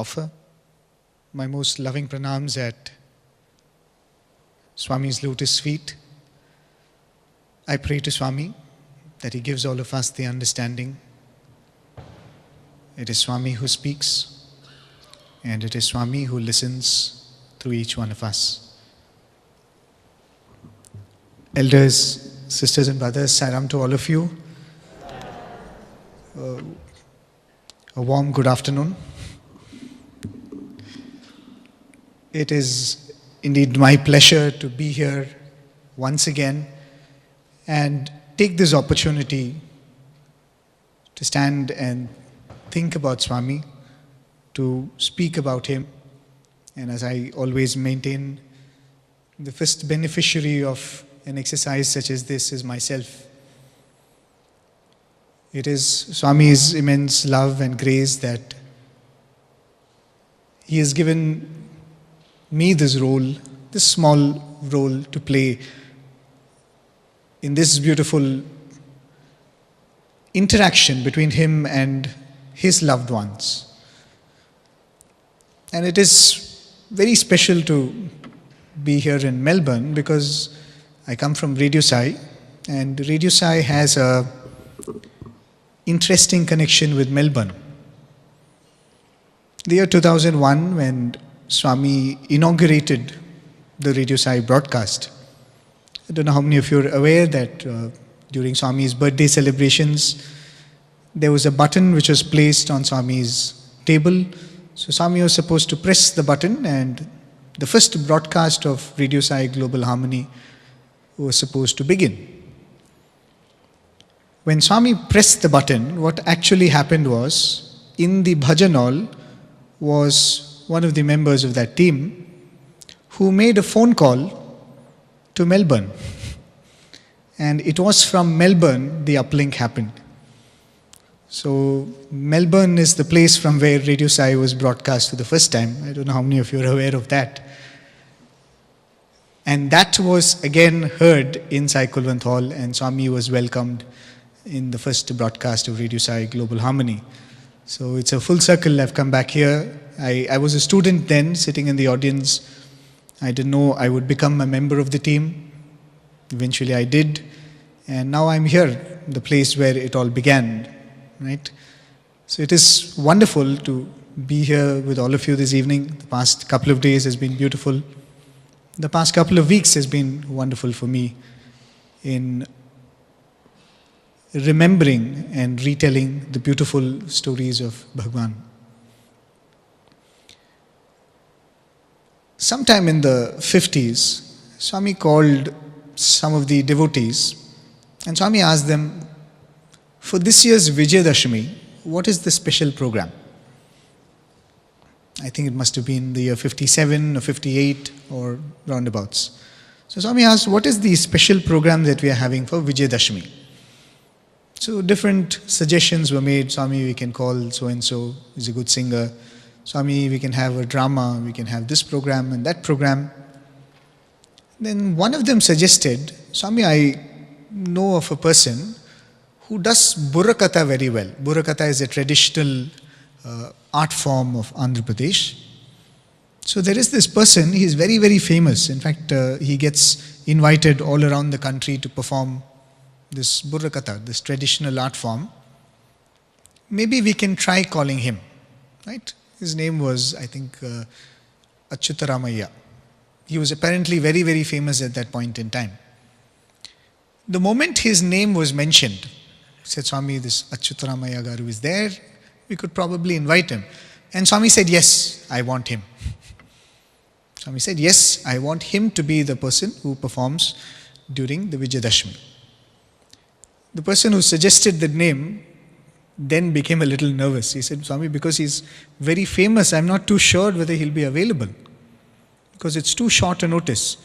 offer my most loving pranams at Swami's lotus feet. I pray to Swami that he gives all of us the understanding. It is Swami who speaks, and it is Swami who listens through each one of us. Elders, sisters and brothers, Sairam to all of you. A warm good afternoon. It is indeed my pleasure to be here once again and take this opportunity to stand and think about Swami, to speak about him. And as I always maintain, the first beneficiary of an exercise such as this is myself. It is Swami's immense love and grace that he has given me this role, this small role to play in this beautiful interaction between him and his loved ones. And it is very special to be here in Melbourne because I come from Radio Sai, and Radio Sai has a interesting connection with Melbourne. The year 2001, when Swami inaugurated the Radio Sai broadcast, I don't know how many of you are aware that during Swami's birthday celebrations, there was a button which was placed on Swami's table. So Swami was supposed to press the button, and the first broadcast of Radio Sai Global Harmony was supposed to begin. When Swami pressed the button, what actually happened was, in the bhajan hall was one of the members of that team who made a phone call to Melbourne. And it was from Melbourne the uplink happened. So Melbourne is the place from where Radio Sai was broadcast for the first time. I don't know how many of you are aware of that. And that was again heard in Sai Kulwant Hall, and Swami was welcomed in the first broadcast of Radio Sai Global Harmony. So it's a full circle. I've come back here. I was a student then, sitting in the audience. I didn't know I would become a member of the team. Eventually I did. And now I'm here, the place where it all began, right? So it is wonderful to be here with all of you this evening. The past couple of days has been beautiful. The past couple of weeks has been wonderful for me in remembering and retelling the beautiful stories of Bhagwan. Sometime in the 50s, Swami called some of the devotees, and Swami asked them, for this year's Vijayadashami, what is the special program? I think it must have been the year 57 or 58 or roundabouts. So Swami asked, what is the special program that we are having for Vijayadashami? So different suggestions were made. Swami, we can call so-and-so, is a good singer. Swami, we can have a drama, we can have this program and that program. Then one of them suggested, Swami, I know of a person who does Burrakatha very well. Burrakatha is a traditional art form of Andhra Pradesh. So there is this person, he is very, very famous. In fact, he gets invited all around the country to perform this Burrakatha, this traditional art form. Maybe we can try calling him, right? His name was, I think, Achuta. He was apparently very, very famous at that point in time. The moment his name was mentioned, said Swami, this Achuta Garu is there, we could probably invite him. And Swami said, yes, I want him. Swami said, yes, I want him to be the person who performs during the Vijayadashami. The person who suggested the name then became a little nervous. He said, Swami, because he's very famous, I'm not too sure whether he'll be available, because it's too short a notice.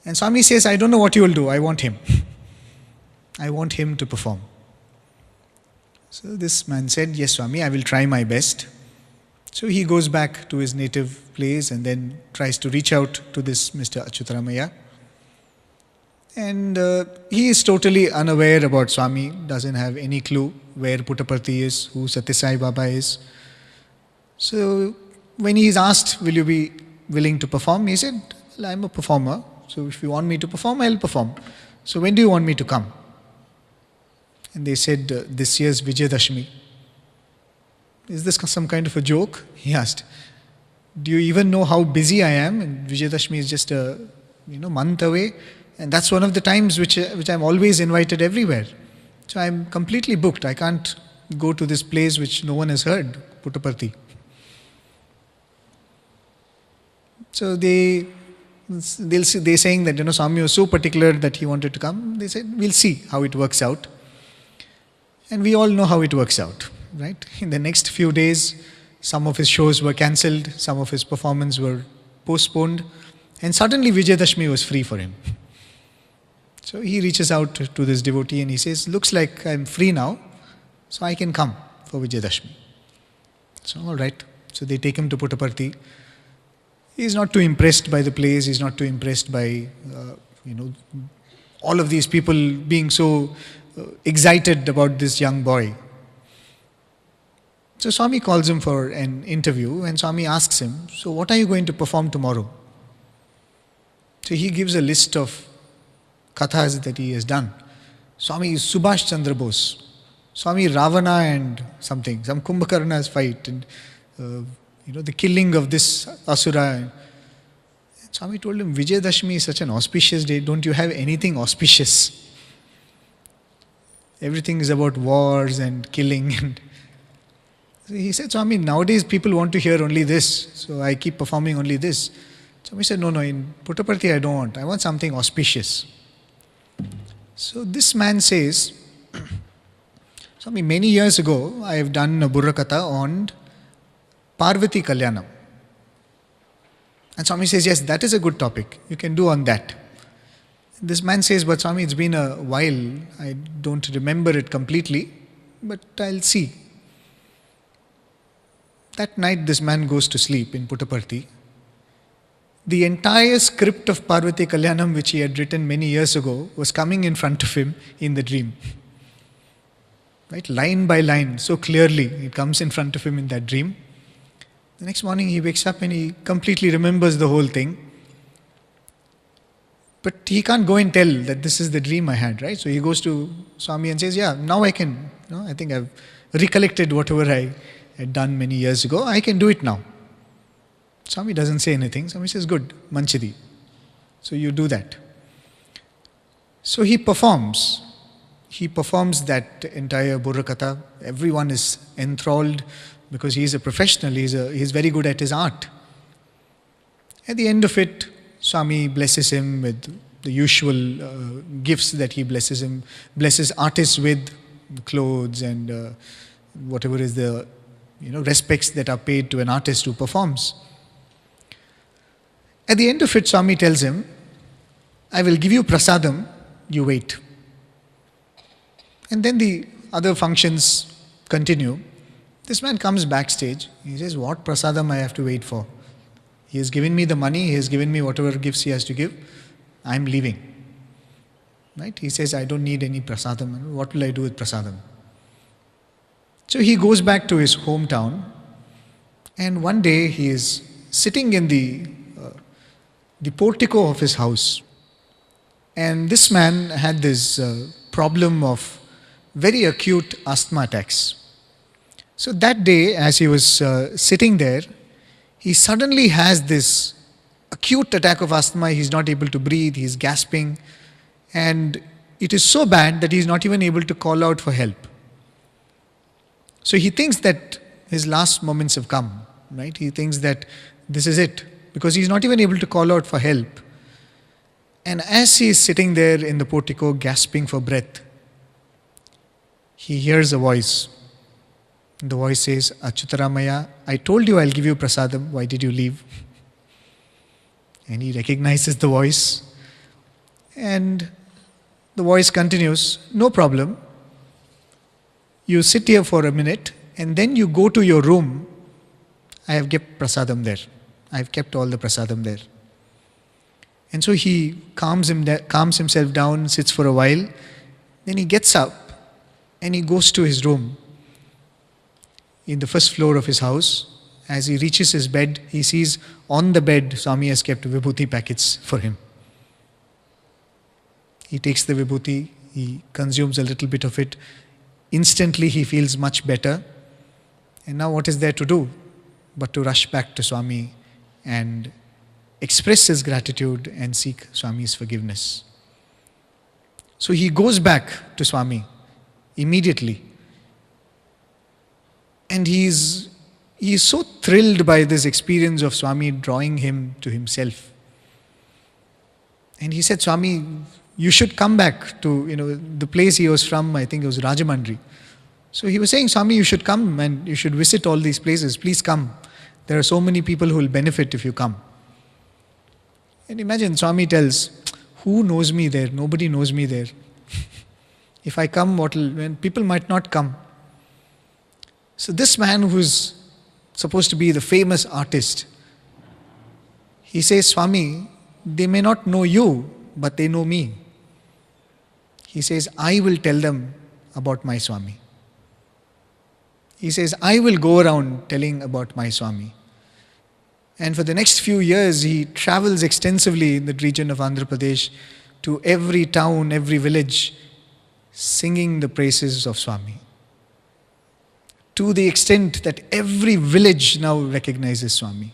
And Swami says, I don't know what you will do, I want him. I want him to perform. So this man said, yes, Swami, I will try my best. So he goes back to his native place and then tries to reach out to this Mr. Achuta. And he is totally unaware about Swami, doesn't have any clue where Puttaparthi is, who Sathya Sai Baba is. So when he is asked, will you be willing to perform? He said, well, I'm a performer. So if you want me to perform, I'll perform. So when do you want me to come? And they said, this year's Vijayadashmi. Is this some kind of a joke? He asked. Do you even know how busy I am? And Vijayadashmi is just a month away. And that's one of the times which I'm always invited everywhere. So I'm completely booked. I can't go to this place which no one has heard, Puttaparthi. So they're saying that Swami was so particular that he wanted to come. They said, we'll see how it works out. And we all know how it works out, right? In the next few days, some of his shows were cancelled, some of his performances were postponed, and suddenly Vijayadashmi was free for him. So he reaches out to this devotee and he says, looks like I'm free now, so I can come for Vijayadashmi. So all right. So they take him to Puttaparthi. He's not too impressed by the place, he's not too impressed by, all of these people being so excited about this young boy. So Swami calls him for an interview and Swami asks him, so what are you going to perform tomorrow? So he gives a list of kathas that he has done. Swami is Subhash Chandra Bose, Swami Ravana and some Kumbhakarna's fight, and the killing of this Asura. And Swami told him, Vijayadashmi is such an auspicious day, don't you have anything auspicious? Everything is about wars and killing. And so he said, Swami, nowadays people want to hear only this, so I keep performing only this. Swami said, no, in Puttaparthi I don't want. I want something auspicious. So this man says, Swami, many years ago I have done a Burra Katha on Parvati Kalyanam. And Swami says, yes, that is a good topic. You can do on that. This man says, but Swami, it's been a while. I don't remember it completely, but I'll see. That night, this man goes to sleep in Puttaparthi. The entire script of Parvati Kalyanam, which he had written many years ago, was coming in front of him in the dream. Right? Line by line, so clearly, it comes in front of him in that dream. The next morning, he wakes up and he completely remembers the whole thing. But he can't go and tell that this is the dream I had, right? So he goes to Swami and says, yeah, now I can, I think I've recollected whatever I had done many years ago. I can do it now. Swami doesn't say anything. Swami says, good, Manchidi. So you do that. So he performs. He performs that entire Burra Katha. Everyone is enthralled because he is a professional. He's very good at his art. At the end of it, Swami blesses him with the usual gifts that he blesses artists with, clothes and whatever is the respects that are paid to an artist who performs. At the end of it, Swami tells him, I will give you prasadam, you wait. And then the other functions continue. This man comes backstage. He says, what prasadam I have to wait for? He has given me the money, he has given me whatever gifts he has to give. I am leaving. Right? He says, I don't need any prasadam. What will I do with prasadam? So he goes back to his hometown, and one day he is sitting in the portico of his house. And this man had this problem of very acute asthma attacks. So that day, as he was sitting there, he suddenly has this acute attack of asthma. He's not able to breathe, he's gasping, and it is so bad that he's not even able to call out for help. So he thinks that his last moments have come, right? He thinks that this is it, because he's not even able to call out for help. And as he is sitting there in the portico gasping for breath, he hears a voice. The voice says, Achuta, I told you I'll give you prasadam, why did you leave? And he recognizes the voice. And the voice continues, no problem. You sit here for a minute and then you go to your room. I have kept prasadam there. I have kept all the prasadam there. And so he calms himself down, sits for a while. Then he gets up and he goes to his room in the first floor of his house, As he reaches his bed, he sees on the bed Swami has kept vibhuti packets for him. He takes the vibhuti, he consumes a little bit of it. Instantly he feels much better. And now what is there to do but to rush back to Swami and express his gratitude and seek Swami's forgiveness. So he goes back to Swami immediately. And he is so thrilled by this experience of Swami drawing him to himself. And he said, Swami, you should come back to, the place he was from. I think it was Rajamandri. So he was saying, Swami, you should come and you should visit all these places. Please come. There are so many people who will benefit if you come. And imagine, Swami tells, who knows me there? Nobody knows me there. If I come, when people might not come. So this man who's supposed to be the famous artist, he says, Swami, they may not know you, but they know me. He says, I will tell them about my Swami. He says, I will go around telling about my Swami. And for the next few years, he travels extensively in the region of Andhra Pradesh to every town, every village, singing the praises of Swami. To the extent that every village now recognizes Swami.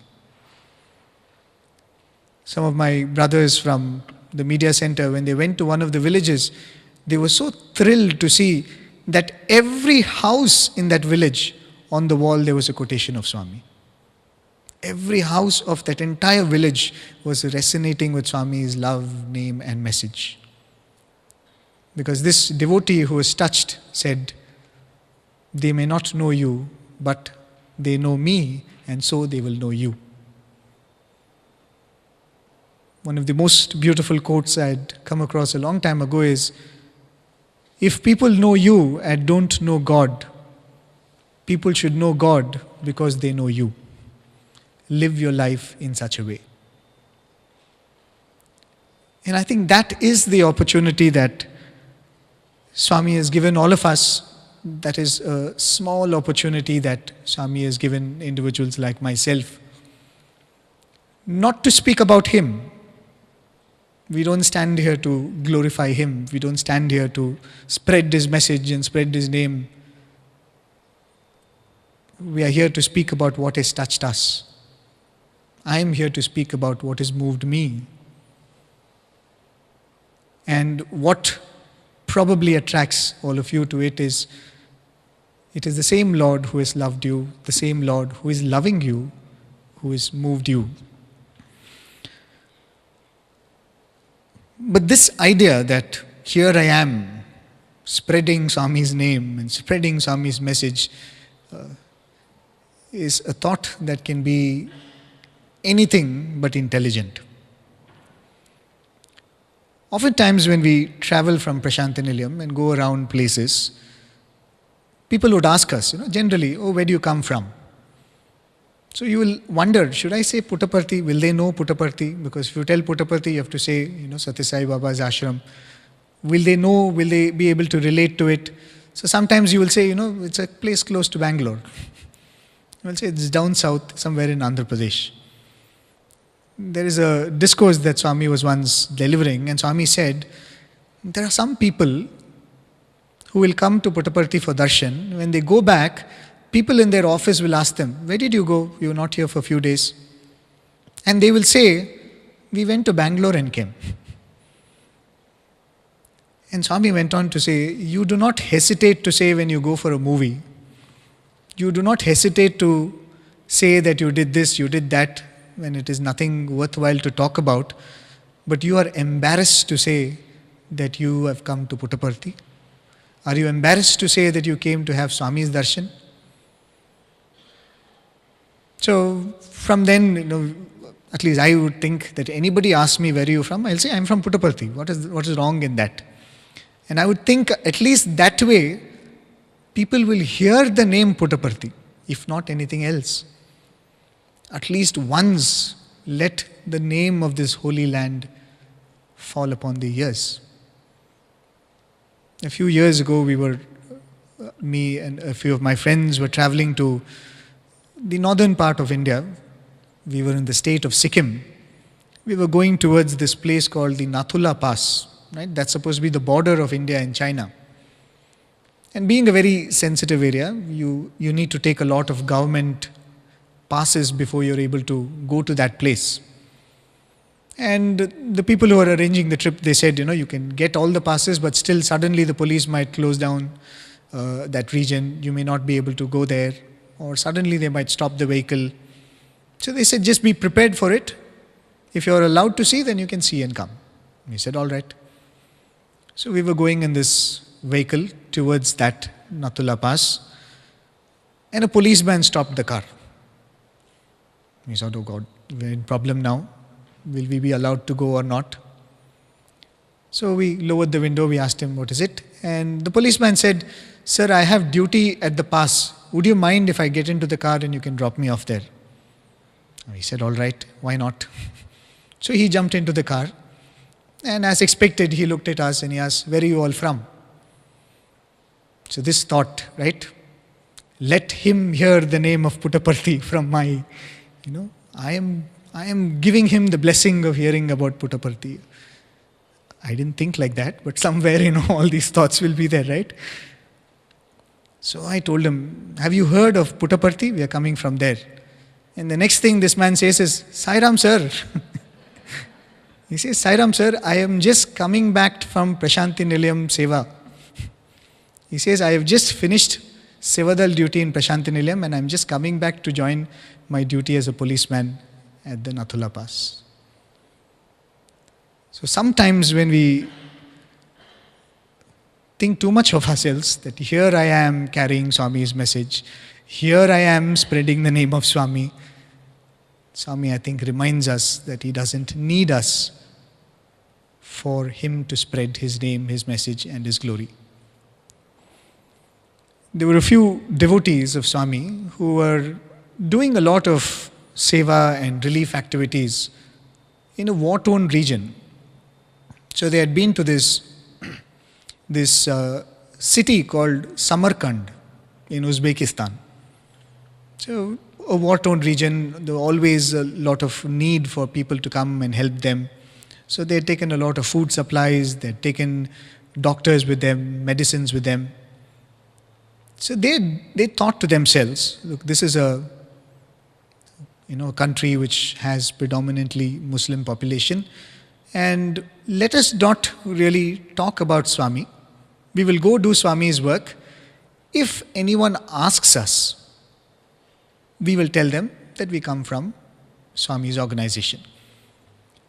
Some of my brothers from the media center, when they went to one of the villages, they were so thrilled to see that every house in that village, on the wall there was a quotation of Swami. Every house of that entire village was resonating with Swami's love, name and message. Because this devotee who was touched said, they may not know you, but they know me, and so they will know you. One of the most beautiful quotes I had come across a long time ago is, if people know you and don't know God, people should know God because they know you. Live your life in such a way. And I think that is the opportunity that Swami has given all of us. That is a small opportunity that Swami has given individuals like myself. Not to speak about him. We don't stand here to glorify him. We don't stand here to spread his message and spread his name. We are here to speak about what has touched us. I am here to speak about what has moved me. And what probably attracts all of you to it is the same Lord who has loved you, the same Lord who is loving you, who has moved you. But this idea that here I am, spreading Swami's name and spreading Swami's message, is a thought that can be anything but intelligent. Oftentimes when we travel from Prashantinilayam and go around places, people would ask us, generally, where do you come from? So you will wonder, should I say Puttaparthi? Will they know Puttaparthi? Because if you tell Puttaparthi, you have to say, Sathya Sai Baba's ashram. Will they know? Will they be able to relate to it? So sometimes you will say, it's a place close to Bangalore. You will say it's down south, somewhere in Andhra Pradesh. There is a discourse that Swami was once delivering, and Swami said, there are some people who will come to Puttaparthi for darshan. When they go back, people in their office will ask them, where did you go? You were not here for a few days. And they will say, we went to Bangalore and came. And Swami went on to say, you do not hesitate to say when you go for a movie. You do not hesitate to say that you did this, you did that, when it is nothing worthwhile to talk about. But you are embarrassed to say that you have come to Puttaparthi. Are you embarrassed to say that you came to have Swami's darshan? So from then, at least I would think that anybody asks me, where are you from? I'll say, I'm from Puttaparthi. What is wrong in that? And I would think at least that way, people will hear the name Puttaparthi, if not anything else. At least once, let the name of this holy land fall upon the ears. A few years ago, me and a few of my friends were traveling to the northern part of India. We were in the state of Sikkim. We were going towards this place called the Nathula Pass, right? That's supposed to be the border of India and China. And being a very sensitive area, you need to take a lot of government passes before you're able to go to that place. And the people who are arranging the trip, they said, you can get all the passes, but still suddenly the police might close down that region. You may not be able to go there, or suddenly they might stop the vehicle. So they said, just be prepared for it. If you're allowed to see, then you can see and come. We said, all right. So we were going in this vehicle towards that Nathula Pass, and a policeman stopped the car. We thought, oh God, we're in problem now. Will we be allowed to go or not? So we lowered the window, we asked him, what is it? And the policeman said, sir, I have duty at the pass. Would you mind if I get into the car and you can drop me off there? We said, all right, why not? So he jumped into the car, and as expected, he looked at us and he asked, where are you all from? So this thought, right? Let him hear the name of Puttaparthi from my, I am giving him the blessing of hearing about Puttaparthi. I didn't think like that, but somewhere, all these thoughts will be there, right? So I told him, have you heard of Puttaparthi? We are coming from there. And the next thing this man says is, Sai Ram sir. He says, Sai Ram sir, I am just coming back from Prasanthi Nilayam Seva. He says, I have just finished Sevadal duty in Prasanthi Nilayam, and I am just coming back to join my duty as a policeman at the Nathula Pass. So sometimes when we think too much of ourselves, that here I am carrying Swami's message, here I am spreading the name of Swami, Swami, I think, reminds us that he doesn't need us for him to spread his name, his message and his glory. There were a few devotees of Swami who were doing a lot of seva and relief activities in a war-torn region. So they had been to this city called Samarkand in Uzbekistan. So a war-torn region, there was always a lot of need for people to come and help them. So they had taken a lot of food supplies, they had taken doctors with them, medicines with them. So they thought to themselves, look, this is a country which has predominantly Muslim population, and let us not really talk about Swami. We will go do Swami's work. If anyone asks us, we will tell them that we come from Swami's organization.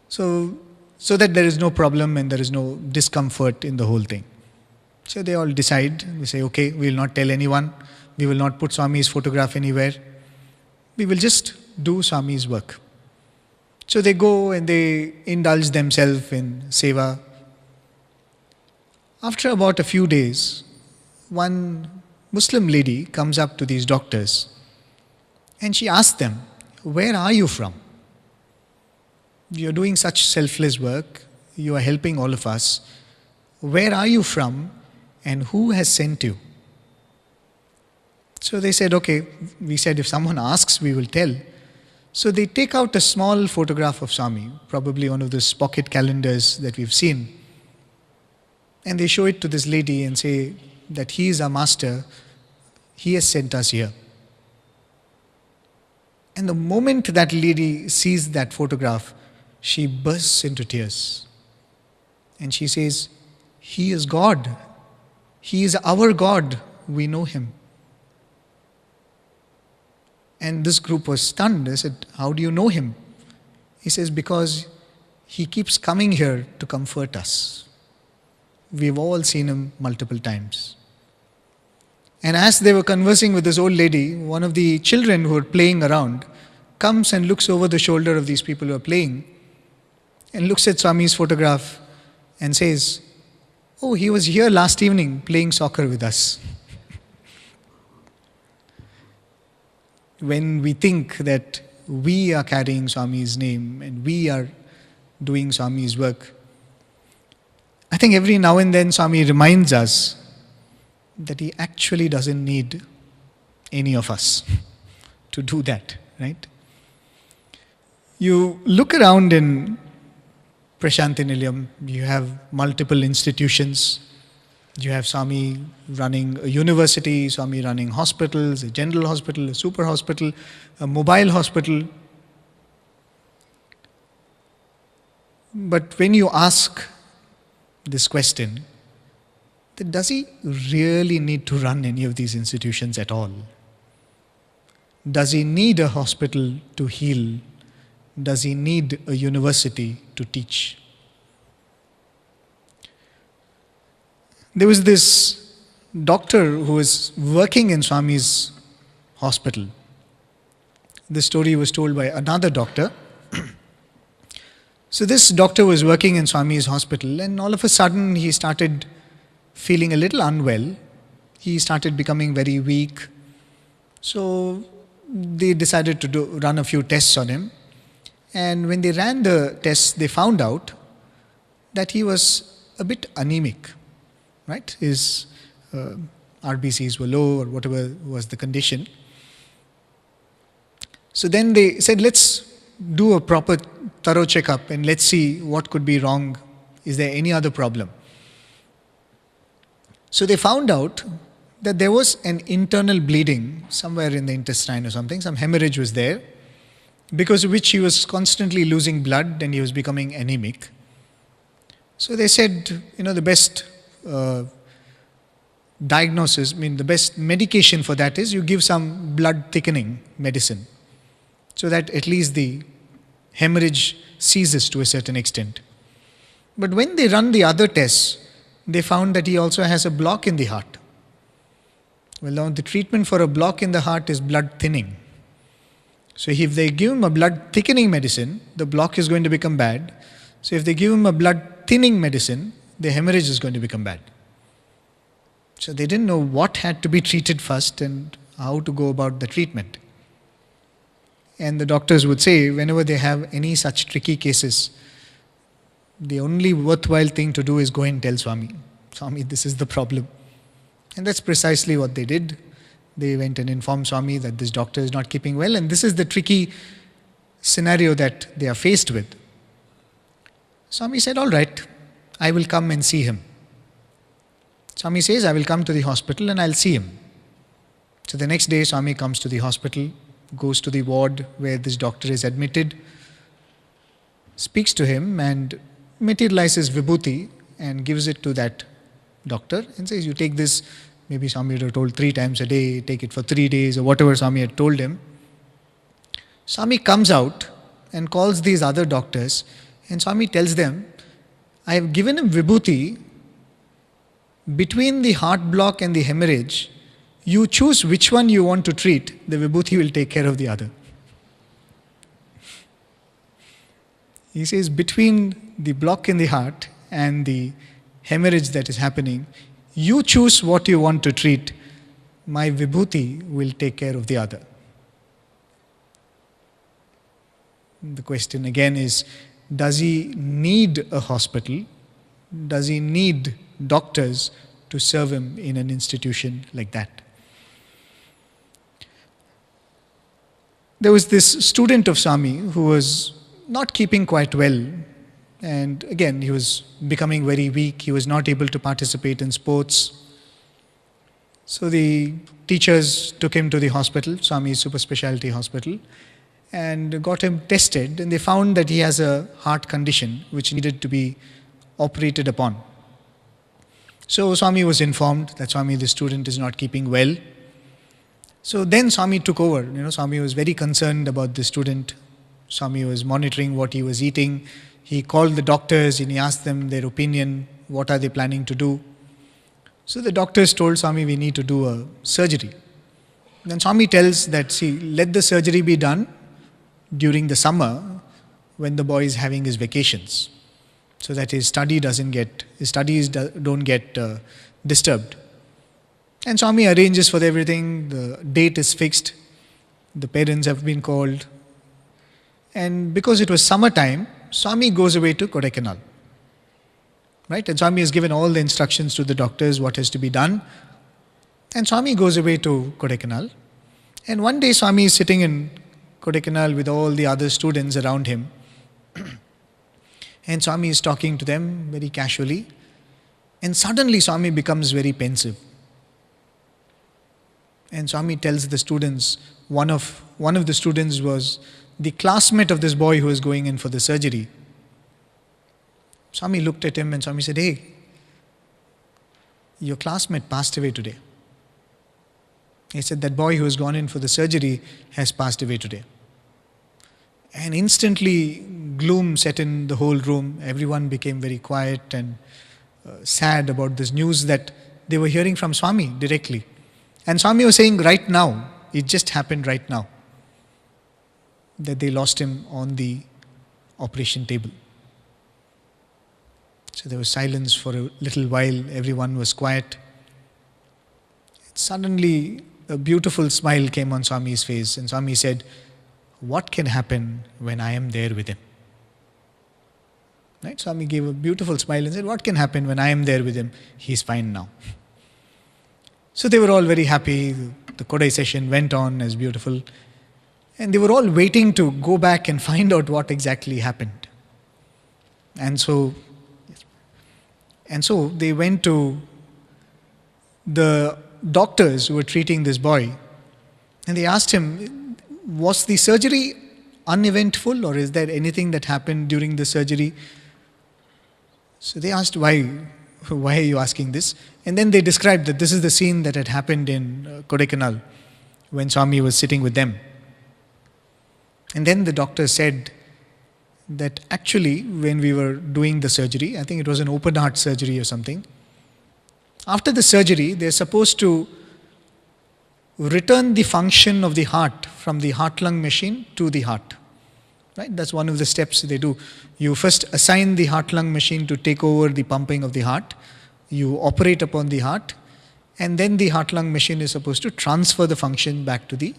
So that there is no problem and there is no discomfort in the whole thing. So they all decide, we say, okay, we will not tell anyone, we will not put Swami's photograph anywhere, we will just do Swami's work. So they go and they indulge themselves in seva. After about a few days, one Muslim lady comes up to these doctors and she asks them, where are you from? You are doing such selfless work, you are helping all of us. Where are you from and who has sent you? So they said, okay, we said if someone asks, we will tell. So they take out a small photograph of Swami, probably one of those pocket calendars that we've seen. And they show it to this lady and say that he is our master, he has sent us here. And the moment that lady sees that photograph, she bursts into tears. And she says, he is God. He is our God. We know him. And this group was stunned. They said, how do you know him? He says, because he keeps coming here to comfort us. We've all seen him multiple times. And as they were conversing with this old lady, one of the children who were playing around comes and looks over the shoulder of these people who are playing and looks at Swami's photograph and says, oh, he was here last evening playing soccer with us. When we think that we are carrying Swami's name and we are doing Swami's work, I think every now and then Swami reminds us that he actually doesn't need any of us to do that, right? You look around in Prasanthi Nilayam, you have multiple institutions. You have Swami running a university, Swami running hospitals, a general hospital, a super hospital, a mobile hospital. But when you ask this question, that does he really need to run any of these institutions at all? Does he need a hospital to heal? Does he need a university to teach? There was this doctor who was working in Swami's hospital. This story was told by another doctor. So this doctor was working in Swami's hospital, and all of a sudden he started feeling a little unwell. He started becoming very weak. So they decided to run a few tests on him. And when they ran the tests, they found out that he was a bit anemic, right? His RBCs were low or whatever was the condition. So then they said, let's do a proper thorough checkup and let's see what could be wrong. Is there any other problem? So they found out that there was an internal bleeding somewhere in the intestine or something. Some hemorrhage was there, because of which he was constantly losing blood and he was becoming anemic. So they said, the best diagnosis, the best medication for that is you give some blood thickening medicine, so that at least the hemorrhage ceases to a certain extent. But when they run the other tests, they found that he also has a block in the heart. Well, now the treatment for a block in the heart is blood thinning. So if they give him a blood thickening medicine, the block is going to become bad. So if they give him a blood thinning medicine, the hemorrhage is going to become bad. So they didn't know what had to be treated first and how to go about the treatment. And the doctors would say, whenever they have any such tricky cases, the only worthwhile thing to do is go and tell Swami, Swami, this is the problem. And that's precisely what they did. They went and informed Swami that this doctor is not keeping well, and this is the tricky scenario that they are faced with. Swami said, all right, I will come and see him. Swami says, I will come to the hospital and I'll see him. So the next day, Swami comes to the hospital, goes to the ward where this doctor is admitted, speaks to him and materializes vibhuti and gives it to that doctor and says, you take this, maybe Swami had told 3 times a day, take it for 3 days or whatever Swami had told him. Swami comes out and calls these other doctors, and Swami tells them, I have given him vibhuti between the heart block and the hemorrhage. You choose which one you want to treat, the vibhuti will take care of the other. He says, between the block in the heart and the hemorrhage that is happening, you choose what you want to treat. My vibhuti will take care of the other. The question again is, does he need a hospital? Does he need doctors to serve him in an institution like that? There was this student of Swami who was not keeping quite well, and again he was becoming very weak. He was not able to participate in sports. So the teachers took him to the hospital, Swami's super specialty hospital, and got him tested, and they found that he has a heart condition which needed to be operated upon. So Swami was informed that Swami, the student, is not keeping well. So then Swami took over. Swami was very concerned about the student. Swami was monitoring what he was eating. He called the doctors and he asked them their opinion. What are they planning to do? So the doctors told Swami, we need to do a surgery. Then Swami tells that, see, let the surgery be done during the summer when the boy is having his vacations, so that his studies don't get disturbed. And Swami arranges for everything. The date is fixed. The parents have been called. And because it was summertime, Swami goes away to Kodaikanal. Right? And Swami has given all the instructions to the doctors what has to be done. And Swami goes away to Kodaikanal. And one day Swami is sitting in Kodaikanal with all the other students around him. And Swami is talking to them very casually. And suddenly Swami becomes very pensive. And Swami tells the students, one of the students was the classmate of this boy who was going in for the surgery. Swami looked at him and Swami said, "Hey, your classmate passed away today." He said, "That boy who has gone in for the surgery has passed away today." And instantly gloom set in the whole room. Everyone became very quiet and sad about this news that they were hearing from Swami directly. And Swami was saying, right now, it just happened right now, that they lost him on the operation table. So there was silence for a little while. Everyone was quiet. Suddenly, a beautiful smile came on Swami's face, and Swami said, "What can happen when I am there with him?" Right? Swami gave a beautiful smile and said, "What can happen when I am there with him? He's fine now." So they were all very happy. The Kodai session went on as beautiful. And they were all waiting to go back and find out what exactly happened. And so they went to the doctors who were treating this boy. And they asked him, "Was the surgery uneventful, or is there anything that happened during the surgery?" So they asked, why are you asking this? And then they described that this is the scene that had happened in Kodaikanal when Swami was sitting with them. And then the doctor said that actually when we were doing the surgery, I think it was an open heart surgery or something, after the surgery they're supposed to return the function of the heart from the heart-lung machine to the heart. Right? That's one of the steps they do. You first assign the heart-lung machine to take over the pumping of the heart. You operate upon the heart, and then the heart-lung machine is supposed to transfer the function back to the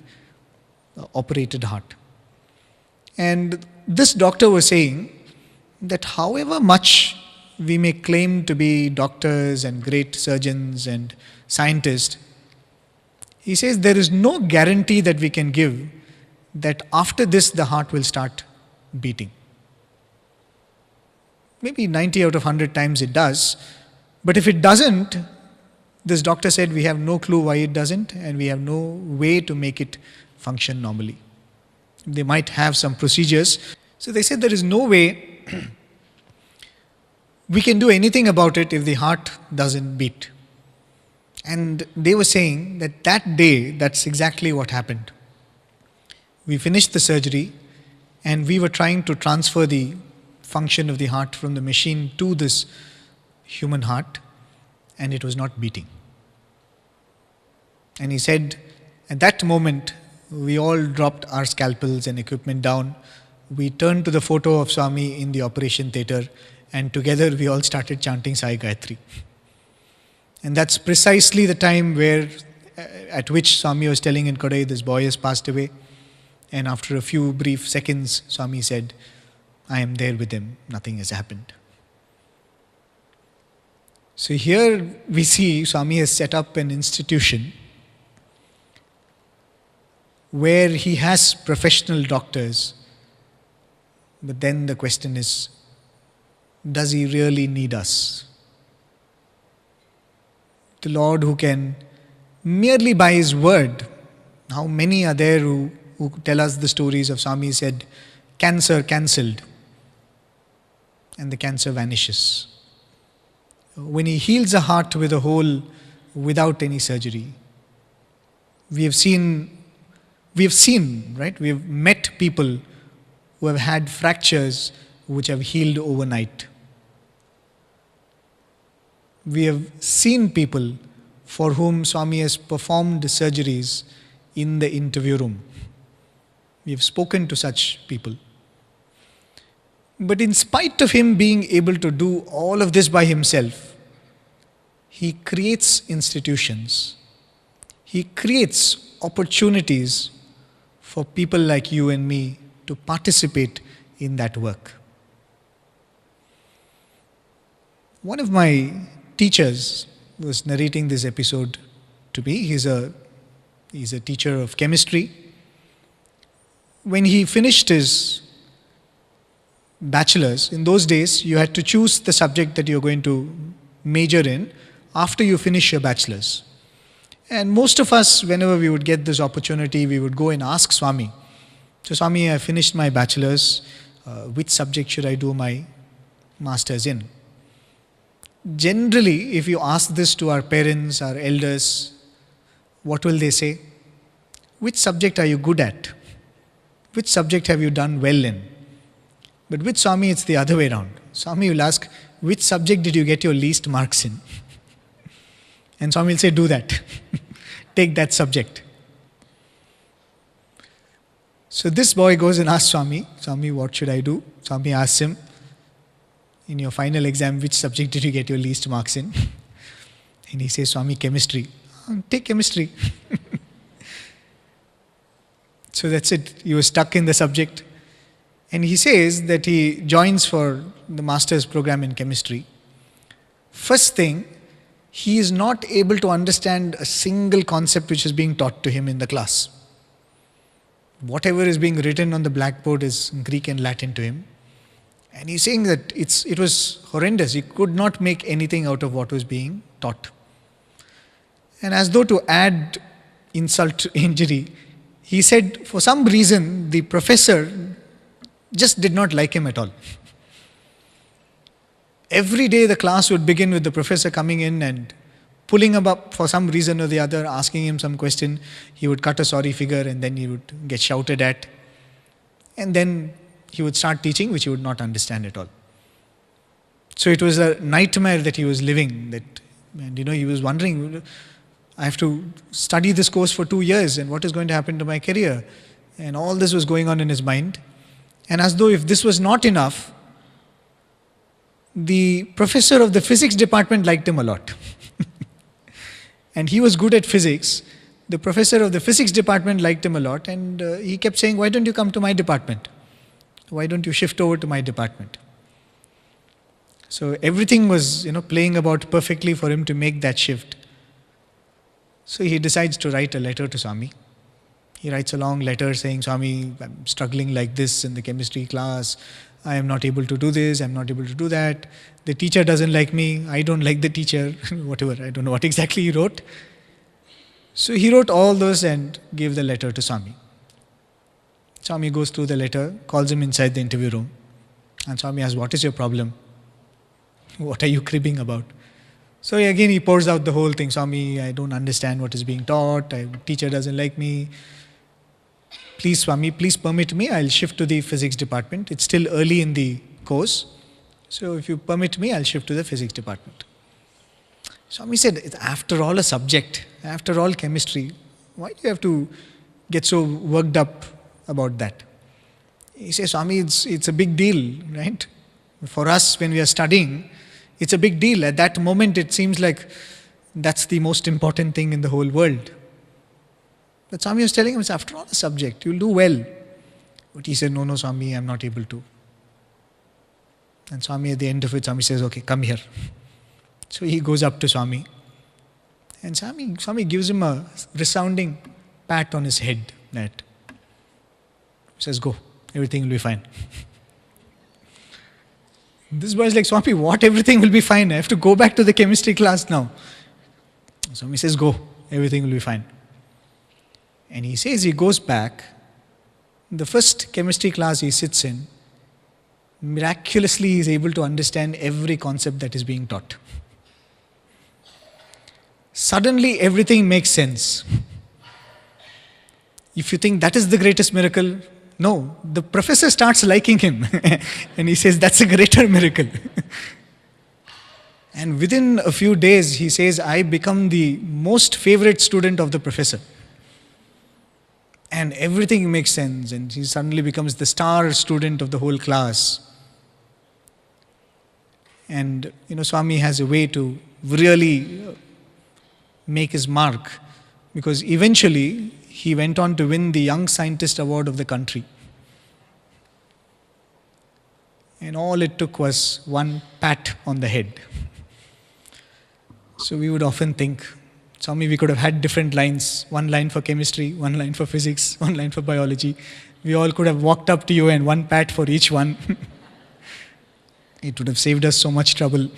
operated heart. And this doctor was saying that however much we may claim to be doctors and great surgeons and scientists, he says there is no guarantee that we can give that after this the heart will start beating. Maybe 90 out of 100 times it does, but if it doesn't, this doctor said we have no clue why it doesn't, and we have no way to make it function normally. They might have some procedures. So they said there is no way we can do anything about it if the heart doesn't beat. And they were saying that day, that's exactly what happened. We finished the surgery and we were trying to transfer the function of the heart from the machine to this human heart, and it was not beating. And he said, at that moment, we all dropped our scalpels and equipment down. We turned to the photo of Swami in the operation theatre, and together we all started chanting Sai Gayatri. And that's precisely the time at which Swami was telling in Kodai, this boy has passed away. And after a few brief seconds, Swami said, "I am there with him, nothing has happened." So here we see Swami has set up an institution where he has professional doctors. But then the question is, does he really need us? The Lord who can merely by his word, how many are there who tell us the stories of Swami said, cancer cancelled, and the cancer vanishes. When he heals a heart with a hole without any surgery, we have seen, right? We have met people who have had fractures which have healed overnight. We have seen people for whom Swami has performed surgeries in the interview room. We have spoken to such people. But in spite of him being able to do all of this by himself, he creates institutions. He creates opportunities for people like you and me to participate in that work. One of my teachers was narrating this episode to me. He's a He's a teacher of chemistry. When he finished his bachelor's, in those days, you had to choose the subject that you're going to major in after you finish your bachelor's. And most of us, whenever we would get this opportunity, we would go and ask Swami. So, Swami, I finished my bachelor's. Which subject should I do my master's in? Generally, if you ask this to our parents, our elders, what will they say? Which subject are you good at? Which subject have you done well in? But with Swami, it's the other way around. Swami will ask, which subject did you get your least marks in? And Swami will say, do that. Take that subject. So this boy goes and asks Swami, Swami, what should I do? Swami asks him, in your final exam, which subject did you get your least marks in? And he says, Swami, chemistry. Take chemistry. So that's it. He was stuck in the subject. And he says that he joins for the master's program in chemistry. First thing, he is not able to understand a single concept which is being taught to him in the class. Whatever is being written on the blackboard is Greek and Latin to him. And he's saying that it was horrendous. He could not make anything out of what was being taught. And as though to add insult to injury, he said for some reason the professor just did not like him at all. Every day the class would begin with the professor coming in and pulling him up for some reason or the other, asking him some question. He would cut a sorry figure and then he would get shouted at. And then he would start teaching, which he would not understand at all. So it was a nightmare that he was living. And he was wondering, I have to study this course for 2 years, and what is going to happen to my career? And all this was going on in his mind. And as though if this was not enough, the professor of the physics department liked him a lot. And he was good at physics. The professor of the physics department liked him a lot, and he kept saying, why don't you come to my department? Why don't you shift over to my department? So everything was, playing about perfectly for him to make that shift. So he decides to write a letter to Swami. He writes a long letter saying, Swami, I'm struggling like this in the chemistry class. I am not able to do this, I'm not able to do that. The teacher doesn't like me, I don't like the teacher, whatever, I don't know what exactly he wrote. So he wrote all those and gave the letter to Swami. Swami goes through the letter, calls him inside the interview room. And Swami asks, what is your problem? What are you cribbing about? So again he pours out the whole thing. Swami, I don't understand what is being taught. Teacher doesn't like me. Please Swami, please permit me. I'll shift to the physics department. It's still early in the course. So if you permit me, I'll shift to the physics department. Swami said, it's after all a subject. After all chemistry. Why do you have to get so worked up about that? He says, Swami, it's a big deal, right? For us when we are studying, it's a big deal. At that moment, it seems like that's the most important thing in the whole world. But Swami was telling him, it's after all a subject, you'll do well. But he said, no, Swami, I'm not able to. And Swami, at the end of it, Swami says, okay, come here. So he goes up to Swami. And Swami gives him a resounding pat on his head. He says, go, everything will be fine. This boy is like, Swami, what? Everything will be fine. I have to go back to the chemistry class now. Swami says, go, everything will be fine. And he says he goes back. The first chemistry class he sits in, miraculously he is able to understand every concept that is being taught. Suddenly everything makes sense. If you think that is the greatest miracle, no, the professor starts liking him. And he says, that's a greater miracle. And within a few days, he says, I become the most favorite student of the professor. And everything makes sense. And he suddenly becomes the star student of the whole class. And, Swami has a way to really make his mark. Because eventually, he went on to win the Young Scientist Award of the country. And all it took was one pat on the head. So we would often think, Swami, we could have had different lines. One line for chemistry, one line for physics, one line for biology. We all could have walked up to you and one pat for each one. It would have saved us so much trouble.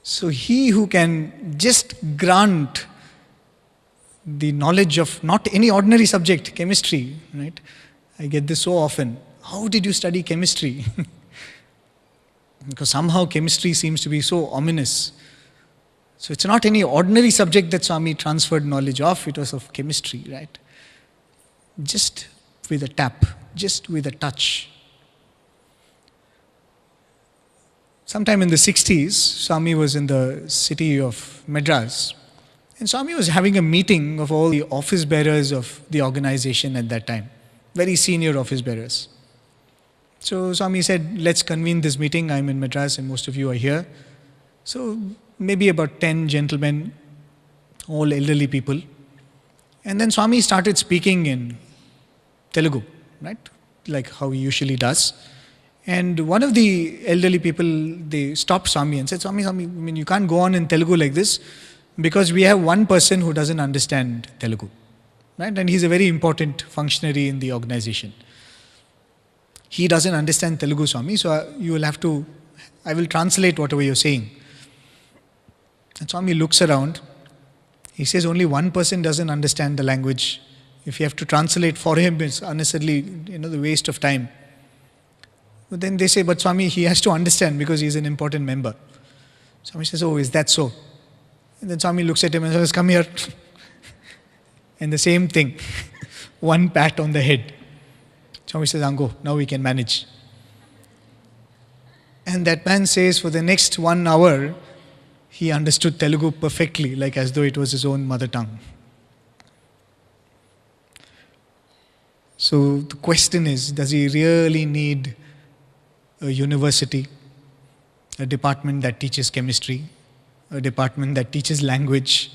So he who can just grant the knowledge of not any ordinary subject, chemistry, right? I get this so often. How did you study chemistry? Because somehow chemistry seems to be so ominous. So it's not any ordinary subject that Swami transferred knowledge of, it was of chemistry, right? Just with a tap, just with a touch. Sometime in the 60s, Swami was in the city of Madras. And Swami was having a meeting of all the office bearers of the organization at that time. Very senior office bearers. So Swami said, let's convene this meeting. I'm in Madras and most of you are here. So maybe about 10 gentlemen, all elderly people. And then Swami started speaking in Telugu, right? Like how he usually does. And one of the elderly people, they stopped Swami and said, Swami, I mean, you can't go on in Telugu like this because we have one person who doesn't understand Telugu, right? And he's a very important functionary in the organization. He doesn't understand Telugu, Swami, so you will have to, I will translate whatever you're saying. And Swami looks around. He says only one person doesn't understand the language. If you have to translate for him, it's unnecessarily, the waste of time. But then they say, but Swami, he has to understand because he's an important member. Swami says, oh, is that so? And then Swami looks at him and says, come here. And the same thing, one pat on the head. Swami says, Ango, now we can manage. And that man says for the next 1 hour, he understood Telugu perfectly, like as though it was his own mother tongue. So the question is, does he really need a university, a department that teaches chemistry, a department that teaches language?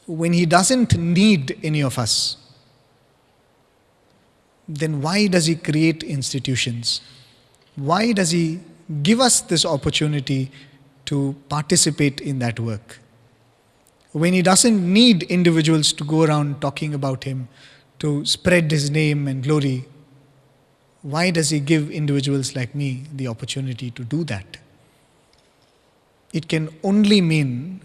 When he doesn't need any of us, then why does he create institutions? Why does he give us this opportunity to participate in that work? When he doesn't need individuals to go around talking about him, to spread his name and glory, why does he give individuals like me the opportunity to do that? It can only mean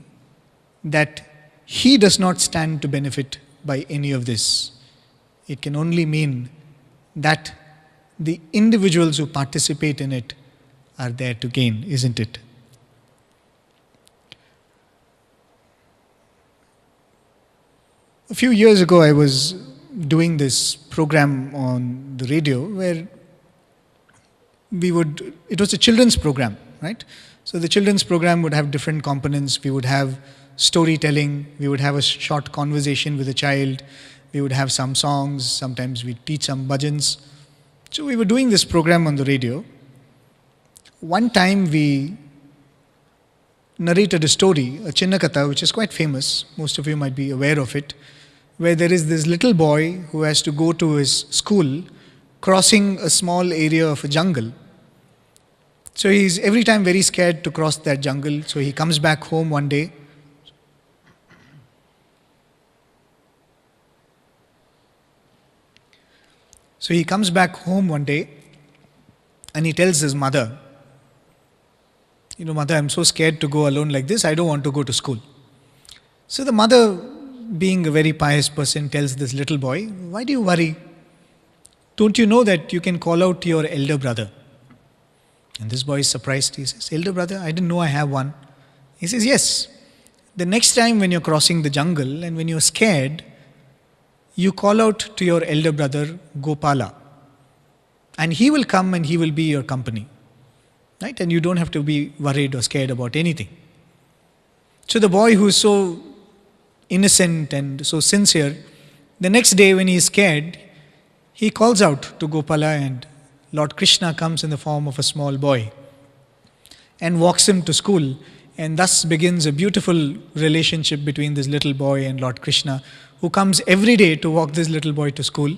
that he does not stand to benefit by any of this. It can only mean that the individuals who participate in it are there to gain, isn't it? A few years ago, I was doing this program on the radio where it was a children's program, right? So the children's program would have different components. We would have storytelling, we would have a short conversation with a child, we would have some songs, sometimes we'd teach some bhajans. So we were doing this program on the radio. One time we narrated a story, a Chinnakatha, which is quite famous, most of you might be aware of it, where there is this little boy who has to go to his school crossing a small area of a jungle. So he's every time very scared to cross that jungle, so he comes back home one day. So he comes back home one day and he tells his mother, Mother, I'm so scared to go alone like this, I don't want to go to school. So the mother, being a very pious person, tells this little boy, why do you worry? Don't you know that you can call out to your elder brother? And this boy is surprised. He says, elder brother? I didn't know I have one. He says, yes. The next time when you're crossing the jungle and when you're scared, you call out to your elder brother, Gopala. And he will come and he will be your company. Right? And you don't have to be worried or scared about anything. So the boy who is so innocent and so sincere, the next day when he is scared, he calls out to Gopala and Lord Krishna comes in the form of a small boy and walks him to school. And thus begins a beautiful relationship between this little boy and Lord Krishna, who comes every day to walk this little boy to school.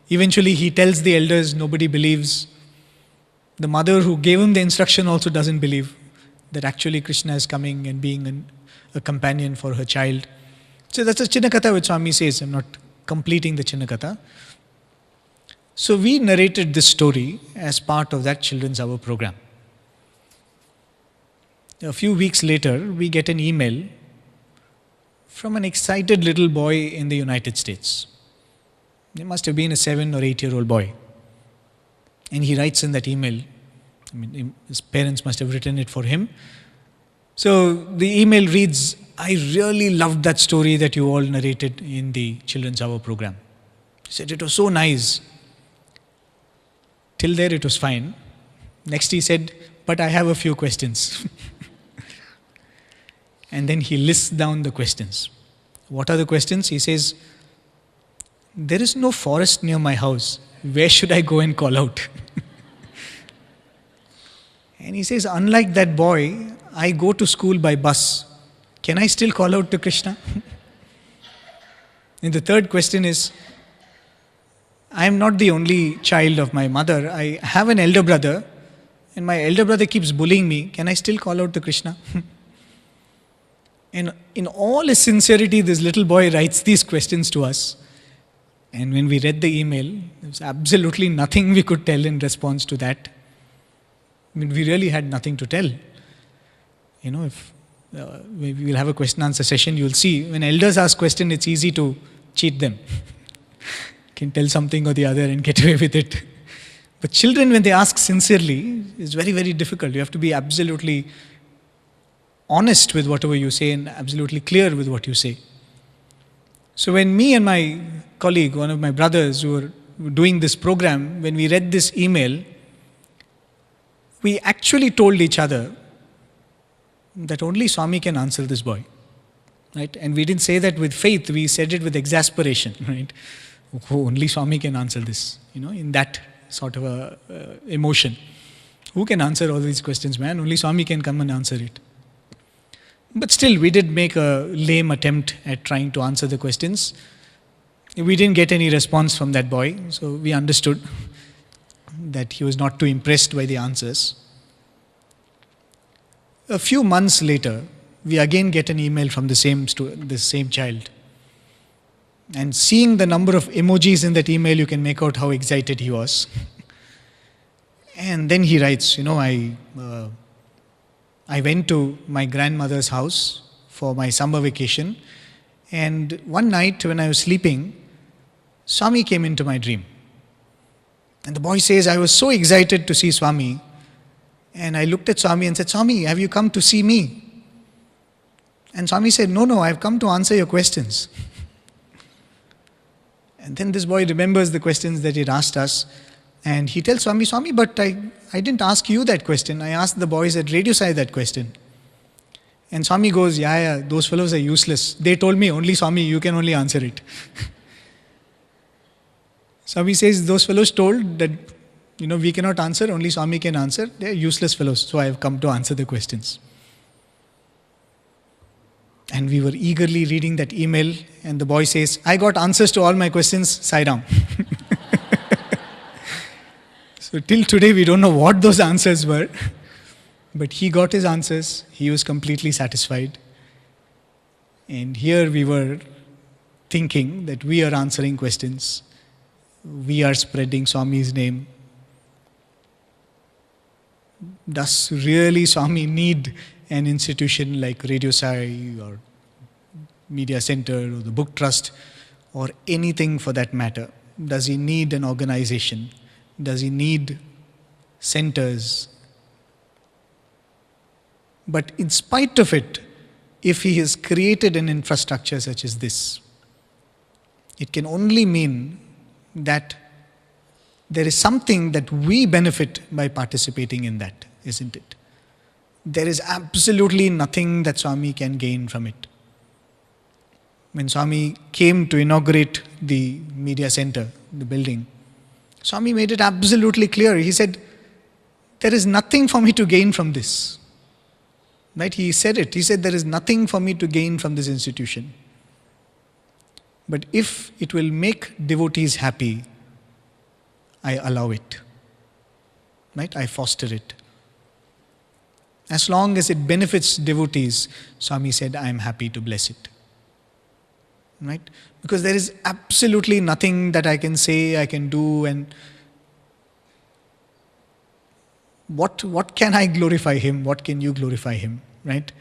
Eventually he tells the elders, nobody believes. The mother who gave him the instruction also doesn't believe. that actually Krishna is coming and being a companion for her child. So that's a Chinnakatha which Swami says. I'm not completing the Chinnakatha. So we narrated this story as part of that Children's Hour program. A few weeks later, we get an email from an excited little boy in the United States. He must have been a 7 or 8-year-old boy. And he writes in that email, his parents must have written it for him. So the email reads, I really loved that story that you all narrated in the Children's Hour program. He said, it was so nice. Till there it was fine. Next he said, but I have a few questions. And then he lists down the questions. What are the questions? He says, there is no forest near my house. Where should I go and call out? And he says, unlike that boy, I go to school by bus. Can I still call out to Krishna? And the third question is, I am not the only child of my mother. I have an elder brother, and my elder brother keeps bullying me. Can I still call out to Krishna? And in all his sincerity, this little boy writes these questions to us. And when we read the email, there was absolutely nothing we could tell in response to that. We really had nothing to tell. If we will have a question answer session, you'll see when elders ask questions, it's easy to cheat them. Can tell something or the other and get away with it. But children, when they ask sincerely, it's very, very difficult. You have to be absolutely honest with whatever you say and absolutely clear with what you say. So when me and my colleague, one of my brothers who were doing this program, when we read this email, we actually told each other that only Swami can answer this boy. Right? And we didn't say that with faith, we said it with exasperation. Right? Oh, only Swami can answer this, in that sort of a emotion. Who can answer all these questions, man? Only Swami can come and answer it. But still, we did make a lame attempt at trying to answer the questions. We didn't get any response from that boy, so we understood that he was not too impressed by the answers. A few months later, we again get an email from the same child. And seeing the number of emojis in that email, you can make out how excited he was. And then he writes, I went to my grandmother's house for my summer vacation, and one night when I was sleeping, Swami came into my dream. And the boy says, I was so excited to see Swami, and I looked at Swami and said, Swami, have you come to see me? And Swami said, no, I've come to answer your questions. And then this boy remembers the questions that he'd asked us, and he tells Swami, but I didn't ask you that question. I asked the boys at Radio Sai that question. And Swami goes, yeah, those fellows are useless. They told me, only Swami, you can only answer it. Swami says, those fellows told that, we cannot answer, only Swami can answer. They're useless fellows, so I have come to answer the questions. And we were eagerly reading that email, and the boy says, I got answers to all my questions, Sai Ram. So till today, we don't know what those answers were. But he got his answers. He was completely satisfied. And here we were thinking that we are answering questions. We are spreading Swami's name. Does really Swami need an institution like Radio Sai or Media Center or the Book Trust or anything for that matter? Does he need an organization? Does he need centers? But in spite of it, if he has created an infrastructure such as this, it can only mean that there is something that we benefit by participating in that, isn't it? There is absolutely nothing that Swami can gain from it. When Swami came to inaugurate the media center, the building, Swami made it absolutely clear. He said, there is nothing for me to gain from this. Right? He said it. He said, there is nothing for me to gain from this institution. But if it will make devotees happy, I allow it. Right? I foster it. As long as it benefits devotees, Swami said, I am happy to bless it. Right? Because there is absolutely nothing that I can say, I can do, and what can I glorify him? What can you glorify him? Right?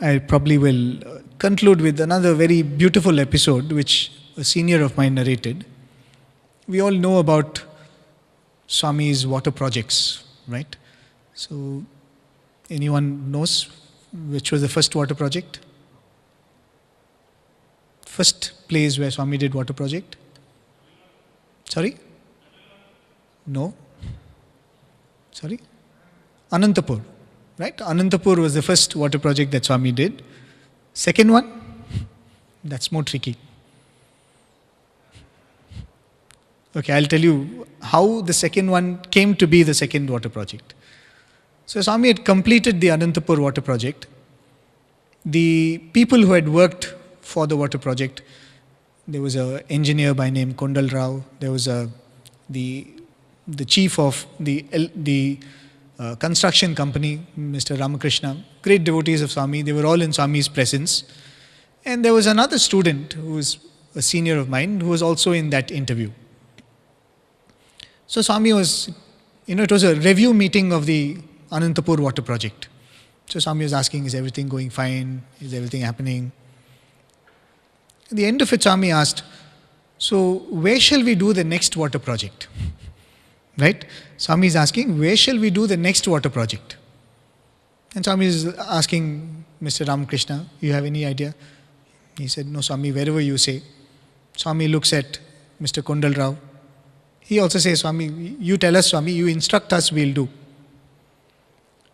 I probably will conclude with another very beautiful episode which a senior of mine narrated. We all know about Swami's water projects, right? So, anyone knows which was the first water project? First place where Swami did water project? Sorry? No. Sorry? Anantapur. Right? Anantapur was the first water project that Swami did. Second one? That's more tricky. Okay, I'll tell you how the second one came to be the second water project. So Swami had completed the Anantapur water project. The people who had worked for the water project, there was an engineer by name Kondal Rao, there was the chief of the construction company, Mr. Ramakrishna, great devotees of Swami. They were all in Swami's presence. And there was another student who was a senior of mine who was also in that interview. So Swami was, it was a review meeting of the Anantapur water project. So Swami was asking, is everything going fine? Is everything happening? At the end of it, Swami asked, so where shall we do the next water project? Right? Swami is asking, where shall we do the next water project? And Swami is asking Mr. Ramakrishna, you have any idea? He said, no, Swami, wherever you say. Swami looks at Mr. Kondal Rao. He also says, Swami, you tell us, Swami, you instruct us, we'll do.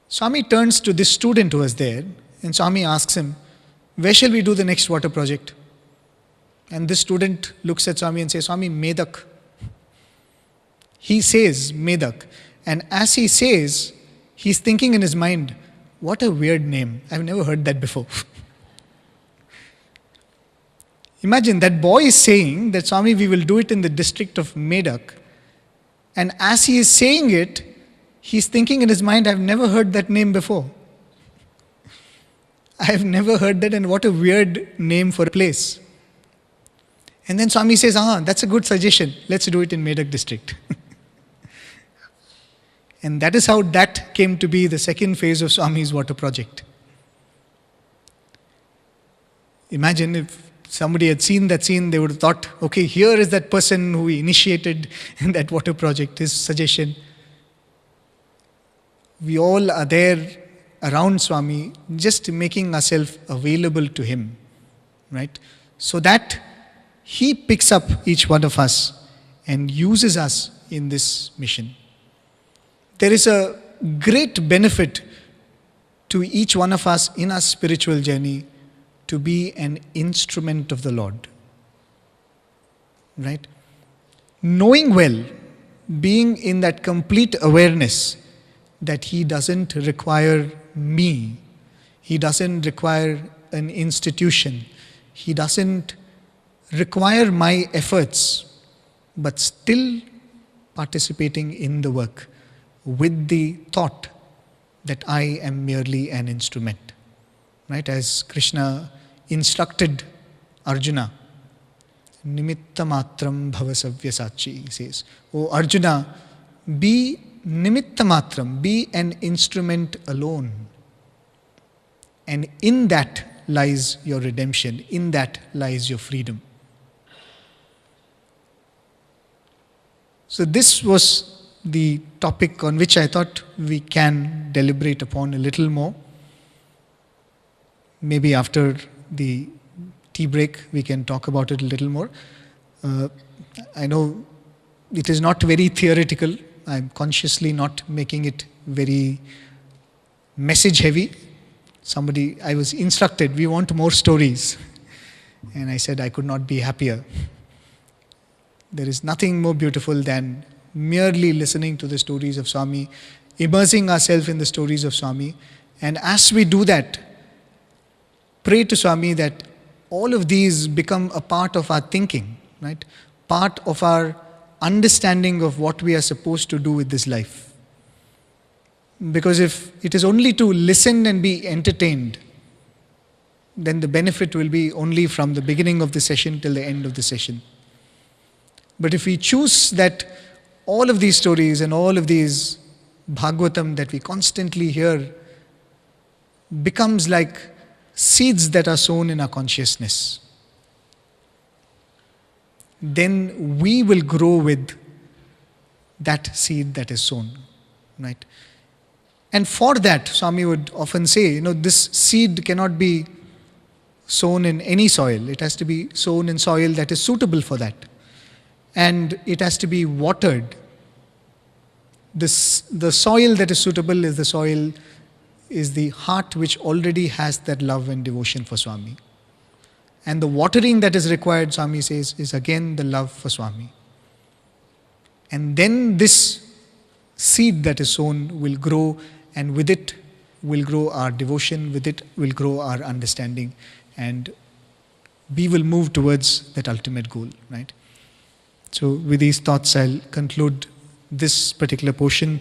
Swami turns to this student who was there, and Swami asks him, where shall we do the next water project? And this student looks at Swami and says, Swami, Medak. He says Medak, and as he says, he's thinking in his mind, what a weird name. I've never heard that before. Imagine that boy is saying that Swami, we will do it in the district of Medak. And as he is saying it, he's thinking in his mind, I've never heard that name before. I've never heard that, and what a weird name for a place. And then Swami says, that's a good suggestion. Let's do it in Medak district. And that is how that came to be the second phase of Swami's water project. Imagine if somebody had seen that scene, they would have thought, okay, here is that person who initiated that water project, his suggestion. We all are there around Swami, just making ourselves available to him, right? So that he picks up each one of us and uses us in this mission. There is a great benefit to each one of us in our spiritual journey to be an instrument of the Lord. Right? Knowing well, being in that complete awareness that He doesn't require me, He doesn't require an institution, He doesn't require my efforts, but still participating in the work with the thought that I am merely an instrument. Right? As Krishna instructed Arjuna, Nimitta matram bhavasavya sachi, he says, O Arjuna, be nimitta matram, be an instrument alone. And in that lies your redemption, in that lies your freedom. So this was the topic on which I thought we can deliberate upon a little more. Maybe after the tea break we can talk about it a little more. I know it is not very theoretical. I'm consciously not making it very message heavy. I was instructed, we want more stories. And I said I could not be happier. There is nothing more beautiful than merely listening to the stories of Swami, immersing ourselves in the stories of Swami. And as we do that, pray to Swami that all of these become a part of our thinking, right? Part of our understanding of what we are supposed to do with this life. Because if it is only to listen and be entertained, then the benefit will be only from the beginning of the session till the end of the session. But if we choose that all of these stories and all of these Bhagavatam that we constantly hear becomes like seeds that are sown in our consciousness, then we will grow with that seed that is sown, right? And for that, Swami would often say, this seed cannot be sown in any soil. It has to be sown in soil that is suitable for that. And it has to be watered. The soil that is suitable is the heart which already has that love and devotion for Swami. And the watering that is required, Swami says, is again the love for Swami. And then this seed that is sown will grow, and with it will grow our devotion, with it will grow our understanding, and we will move towards that ultimate goal, right? So with these thoughts, I'll conclude this particular portion.